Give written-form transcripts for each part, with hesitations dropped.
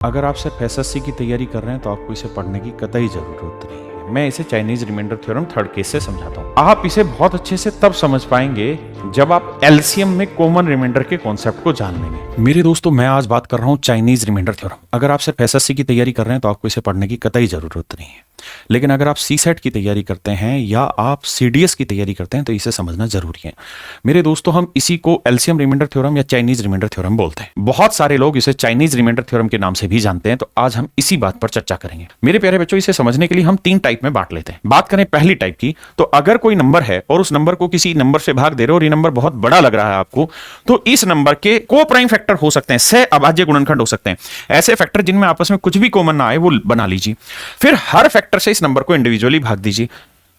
अगर आप सिर्फ एसएससी की तैयारी कर रहे हैं तो आपको इसे पढ़ने की कतई जरूरत नहीं है। मैं इसे Chinese remainder theorem third case से समझाता हूँ। आप इसे बहुत अच्छे से तब समझ पाएंगे जब आप एलसीएम में कॉमन रिमाइंडर के कॉन्सेप्ट को जान लेंगे। मेरे दोस्तों, मैं आज बात कर रहा हूँ चाइनीज रिमाइंडर थ्योरम। अगर आप सिर्फ एसएससी की तैयारी कर रहे हैं तो आपको इसे पढ़ने की कतई जरूरत नहीं है, लेकिन अगर आप सीसेट की तैयारी करते हैं या आप सीडीएस की तैयारी करते हैं तो इसे समझना जरूरी है। मेरे दोस्तों, हम इसी को एलसीएम रिमाइंडर थ्योरम या चाइनीज रिमाइंडर थ्योरम बोलते हैं। बहुत सारे लोग इसे चाइनीज रिमाइंडर थ्योरम के नाम से भी जानते हैं। तो आज हम इसी बात पर चर्चा करेंगे। मेरे प्यारे बच्चों, इसे समझने के लिए हम 3 टाइप में बांट लेते हैं। बात करें पहली टाइप की, तो अगर कोई नंबर है और उस नंबर को किसी नंबर से भाग दे रहे हो और ये नंबर बहुत बड़ा लग रहा है आपको, तो इस नंबर के को प्राइम फैक्टर हो सकते हैं, सह अभाज्य गुणनखंड हो सकते हैं। ऐसे फैक्टर जिनमें आपस में कुछ भी कॉमन ना आए वो बना लीजिए। फिर हर फैक्टर से इस नंबर को इंडिविजुअली भाग दीजिए,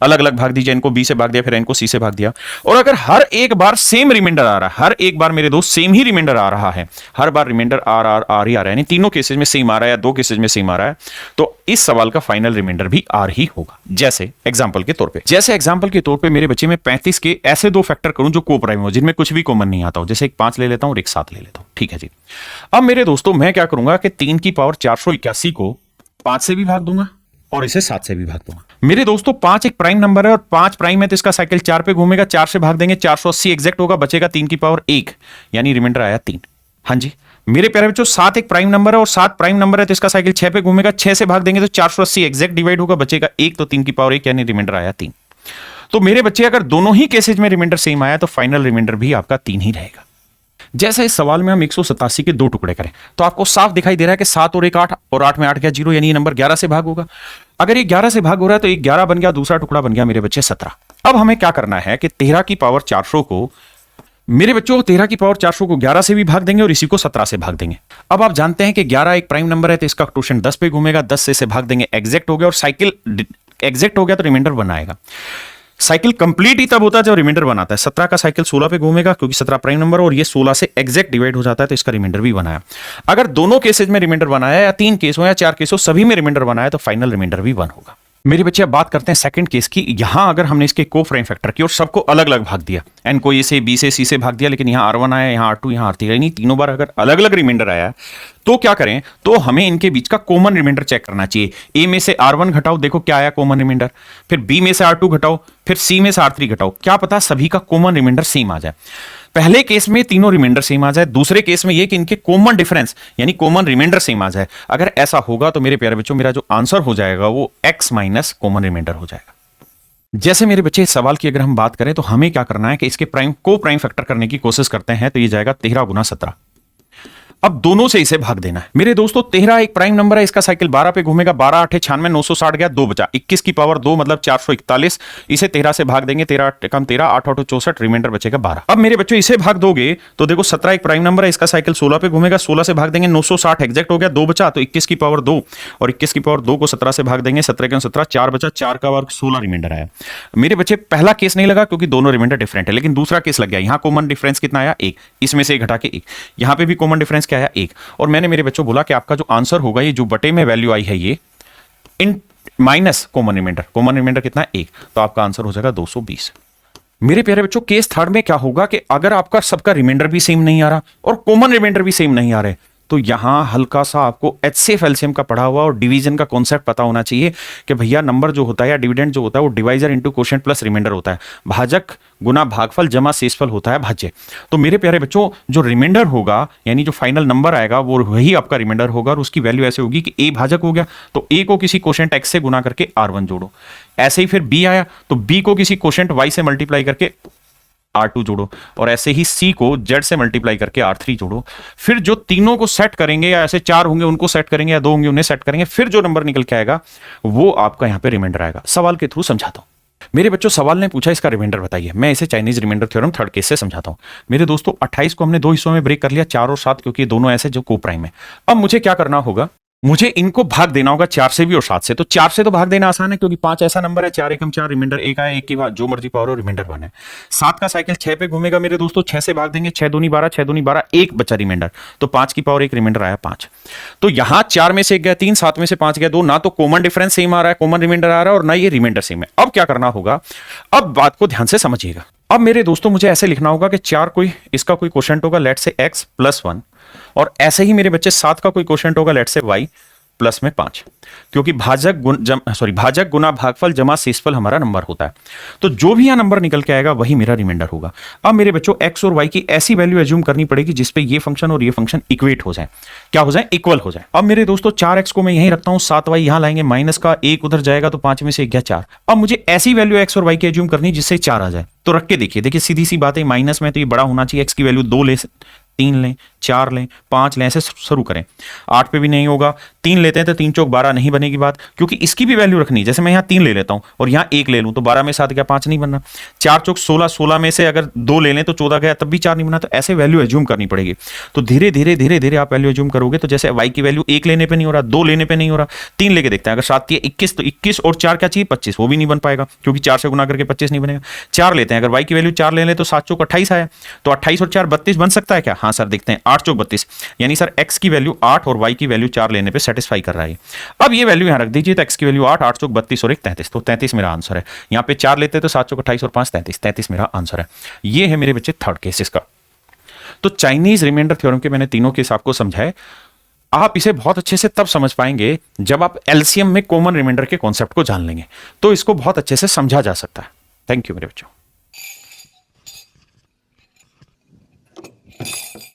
अलग अलग भाग दीजिए। इनको बी से भाग दिया, फिर इनको सी से भाग दिया। और अगर हर एक बार सेम रिमाइंडर आ रहा है, हर एक बार मेरे दोस्त सेम ही रिमाइंडर आ रहा है, हर बार रिमाइंडर आर ही आ रहा है, यानी तीनों केसेस में सेम आ रहा है या 2 केसेस में सेम आ रहा है, तो इस सवाल का फाइनल रिमाइंडर भी आर ही होगा। जैसे एग्जांपल के तौर पे मेरे बच्चे में 35 के ऐसे 2 फैक्टर करूं जो को प्राइम हो, जिनमें कुछ भी कॉमन नहीं आता हो। जैसे एक 5 ले लेता हूं और एक 7 ले लेता हूं। ठीक है जी। अब मेरे दोस्तों, मैं क्या करूंगा कि 3 की पावर 481 को 5 से भी भाग दूंगा और इसे 7 से भी भाग दूंगा। मेरे दोस्तों, 5 एक प्राइम नंबर है और 5 प्राइम है तो इसका साइकिल 4 पे घूमेगा। 4 से भाग देंगे, 480 एग्जैक्ट होगा, बचेगा 3 की पावर 1, यानी रिमाइंडर आया 3। हाँ जी। मेरे प्यारे बच्चों, 7 एक प्राइम नंबर है और 7 प्राइम नंबर है तो इसका साइकिल 6 पे घूमेगा। 6 से भाग देंगे तो 480 एग्जैक्ट डिवाइड होगा, बचेगा 1, तो 3 की पावर 1, यानी रिमाइंडर आया 3। तो मेरे बच्चे, अगर दोनों ही केसेज में रिमाइंडर सेम आया तो फाइनल रिमाइंडर भी आपका 3 ही रहेगा। जैसे इस सवाल में हम 187 के 2 टुकड़े करें तो आपको साफ दिखाई दे रहा है कि 7 और 1 8 और 8 में 8 गया 0, यानी ये नंबर 11 से भाग होगा। अगर ये 11 से भाग हो रहा है तो एक 11 बन गया, दूसरा टुकड़ा बन गया मेरे बच्चे 17। अब हमें क्या करना है कि 13 की पावर 400 को, मेरे बच्चों 13 की पावर 400 को 11 से भी भाग देंगे और इसी को 17 से भाग देंगे। अब आप जानते हैं कि 11 एक प्राइम नंबर है तो इसका क्वोशिएंट 10 पे घूमेगा। 10 से इसे भाग देंगे, एग्जैक्ट हो गया, और साइकिल एग्जैक्ट हो गया तो रिमाइंडर 1 आएगा। साइकिल कंप्लीट ही तब होता है जब रिमाइंडर 1 आता है। 17 का साइकिल 16 पे घूमेगा क्योंकि 17 प्राइम नंबर और ये 16 से एग्जैक्ट डिवाइड हो जाता है तो इसका रिमाइंडर भी 1 आया। अगर दोनों केसेज में रिमाइंडर 1 आया या 3 केस हो या 4 केस हो, सभी में रिमाइंडर 1 आया तो फाइनल रिमाइंडर भी 1 होगा। मेरे बच्चे, अब बात करते हैं सेकंड केस की। यहां अगर हमने इसके को प्राइम फैक्टर की और सबको अलग अलग भाग दिया, एन को ए से, बी से, सी से भाग दिया, लेकिन यहां R1 आया, यहां R2, यहां R3, यानी तीनों बार अगर अलग अलग रिमाइंडर आया तो क्या करें, तो हमें इनके बीच का कॉमन रिमाइंडर चेक करना चाहिए। ए में से R1 घटाओ, देखो क्या आया कॉमन रिमाइंडर। फिर बी में से R2 घटाओ, फिर सी में से R3 घटाओ, क्या पता सभी का कॉमन रिमाइंडर सेम आ जाए। पहले केस में तीनों रिमाइंडर सेम आ जाए, दूसरे केस में यह कि इनके कॉमन डिफरेंस यानी कॉमन रिमाइंडर सेम आ जाए। अगर ऐसा होगा तो मेरे प्यारे बच्चों, मेरा जो आंसर हो जाएगा वो x माइनस कॉमन रिमाइंडर हो जाएगा। जैसे मेरे बच्चे, इस सवाल की अगर हम बात करें तो हमें क्या करना है कि इसके प्राइम को प्राइम फैक्टर करने की कोशिश करते हैं तो ये जाएगा 13 गुना 17। अब दोनों से इसे भाग देना है। मेरे दोस्तों, 13 एक प्राइम नंबर है, इसका साइकिल 12 पे घूमेगा। 12 8 96, 960 गया, 2 बचा। 21 की पावर 2 मतलब 441, इसे 13 से भाग देंगे। 13 कम 13, 8 8 64, रिमाइंडर बचेगा 12। अब मेरे बच्चों, इसे भाग दोगे तो देखो 17 एक प्राइम नंबर है, इसका साइकिल 16 पे घूमेगा। 16 से भाग देंगे, 960 एग्जैक्ट हो गया, 2 बचा, तो 21 की पावर 2 और 21 की पावर 2 को 17 से भाग देंगे। 17 के 17, 4 बचा, 4 का वर्ग 16 रिमाइंडर आया। मेरे बच्चे, पहला केस नहीं लगा क्योंकि दोनों रिमाइंडर डिफरेंट है, लेकिन दूसरा केस लग गया। यहां कॉमन डिफरेंस कितना आया, 1, इसमें से घटा के 1। यहां पे भी कॉमन डिफरेंस क्या आया, 1। और मैंने मेरे बच्चों बोला कि आपका जो आंसर होगा, ये जो बटे में वैल्यू आई है ये इन माइनस कॉमन रिमाइंडर कितना है, 1, तो आपका आंसर हो जाएगा 220। मेरे प्यारे बच्चों, केस थर्ड में क्या होगा कि अगर आपका सबका रिमाइंडर भी सेम नहीं आ रहा और कॉमन रिमाइंडर भी सेम नहीं आ रहे, तो यहां हल्का सा आपको HCF एलसीएम का पढ़ा हुआ और डिवीजन का कॉन्सेप्ट पता होना चाहिए कि भैया नंबर जो होता है या डिविडेंड जो होता है वो divisor into quotient plus remainder होता है। भाजक गुना भागफल जमा शेषफल होता है भाज्य। तो मेरे प्यारे बच्चों, जो रिमाइंडर होगा यानी जो फाइनल नंबर आएगा वो वही आपका रिमाइंडर होगा और उसकी वैल्यू ऐसे होगी कि A भाजक हो गया तो A को किसी क्वोशिएंट X से गुना करके R1 जोड़ो। ऐसे ही फिर B आया तो B को किसी क्वोशिएंट Y से मल्टीप्लाई करके R2 जोड़ो, और ऐसे ही C को Z से मल्टीप्लाई करके R3 जोड़ो। फिर जो तीनों को सेट करेंगे, या ऐसे 4 होंगे उनको सेट करेंगे, या 2 होंगे उन्हें सेट करेंगे, फिर जो नंबर निकल के आएगा वो आपका यहां पे रिमाइंडर आएगा। सवाल के थ्रू समझाता हूं। मेरे बच्चों, सवाल ने पूछा इसका रिमाइंडर बताइए। मैं इसे Chinese remainder theorem third case से समझाता हूं। मेरे दोस्तों, 28 को हमने 2 हिस्सों में ब्रेक कर लिया, 4 और 7, क्योंकि दोनों ऐसे जो को प्राइम है। अब मुझे क्या करना होगा, मुझे इनको भाग देना होगा 4 से भी और 7 से। तो 4 से तो भाग देना आसान है क्योंकि 5 ऐसा नंबर है, 4 एकम 4, रिमाइंडर 1 आया, 1 की बात जो मर्जी पावर हो, रिमाइंडर 1 है। 7 का साइकिल 6 पे घूमेगा मेरे दोस्तों, 6 से भाग देंगे, 6 दूनी 12, 6 दूनी 12, 1 बचा रिमाइंडर, तो 5 की पावर 1, रिमाइंडर आया 5। तो यहां 4 में से 1 गया 3, 7 में से 5 गया 2, ना तो कॉमन डिफरेंस सेम आ रहा है, कॉमन रिमाइंडर आ रहा है, और ना ये रिमाइंडर सेम है। अब क्या करना होगा, अब बात को ध्यान से समझिएगा। अब मेरे दोस्तों, मुझे ऐसे लिखना होगा कि 4 कोई इसका कोई क्वोशिएंट होगा, लेट से x + 1 और ऐसे ही मेरे बच्चे 7 का कोई क्वेश्चन होगा, लेट से y प्लस में 5, क्योंकि भाजक गुना भागफल जमा शेषफल हमारा नंबर होता है। तो जो भी यहां नंबर निकल के आएगा वही मेरा रिमाइंडर होगा। अब मेरे बच्चों x और y की ऐसी वैल्यू एज्यूम करनी पड़ेगी जिसपे ये फंक्शन और ये फंक्शन इक्वेट हो जाए, क्या हो जाए, इक्वल हो जाए। अब मेरे दोस्तों 4x को मैं यहीं रखता हूं, 7y यहां लाएंगे, माइनस का 1 उधर जाएगा तो 5 में से 1 गया 4। अब मुझे ऐसी वैल्यू x और y की एज्यूम करनी जिससे 4 आ जाए। तो रख के देखिए, देखिए सीधी सी बात है, माइनस में तो ये बड़ा होना चाहिए, x की वैल्यू 2 ले, 3 लें, 4 लें, 5 लें, ऐसे शुरू करें। 8 पे भी नहीं होगा, 3 लेते हैं तो 3 चौक 12 नहीं बनेगी बात, क्योंकि इसकी भी वैल्यू रखनी है। जैसे मैं यहाँ 3 ले लेता हूं और यहाँ 1 ले लूं तो 12 में 7 गया, 5 नहीं बनना। 4 चौक 16, 16 में से अगर 2 ले लें तो 14 गया, तब भी 4 नहीं बना। तो ऐसे वैल्यू एज्यूम करनी पड़ेगी। तो धीरे धीरे धीरे धीरे आप वैल्यू एज्यूम करोगे। तो जैसे y की वैल्यू 1 लेने पे नहीं हो रहा, 2 लेने पे नहीं हो रहा, 3 लेके देखते हैं। अगर 7 21 तो 21 और 4 क्या चाहिए, 25, वो भी नहीं बन पाएगा क्योंकि 4 से गुना करके 25 नहीं बनेगा। 4 लेते हैं, अगर y की वैल्यू 4 ले लें तो 7 चौक 28 आया, तो 28 और 4 32 बन सकता है क्या? हाँ सर, देखते हैं, 8 चौक 32, यानी सर x की वैल्यू 8 और y की वैल्यू 4 लेने पे सेटिस्फाई कर रहा है। अब ये वैल्यू यहां रख दीजिए, तो x की वैल्यू 8, 8 चौक 32 और 1 33, तो 33 मेरा आंसर है। यहां पे 4 लेते तो 7 चौक 28 और 5 33, 33 मेरा आंसर है। ये है मेरे बच्चे थर्ड केस इसका। तो चाइनीज रिमाइंडर थ्योरम के मैंने तीनों केस आपको समझाए। आप इसे बहुत अच्छे से तब समझ पाएंगे जब आप एलसीएम में कॉमन रिमाइंडर के कॉन्सेप्ट को जान लेंगे, तो इसको बहुत अच्छे से समझा जा सकता है। थैंक यू मेरे बच्चों।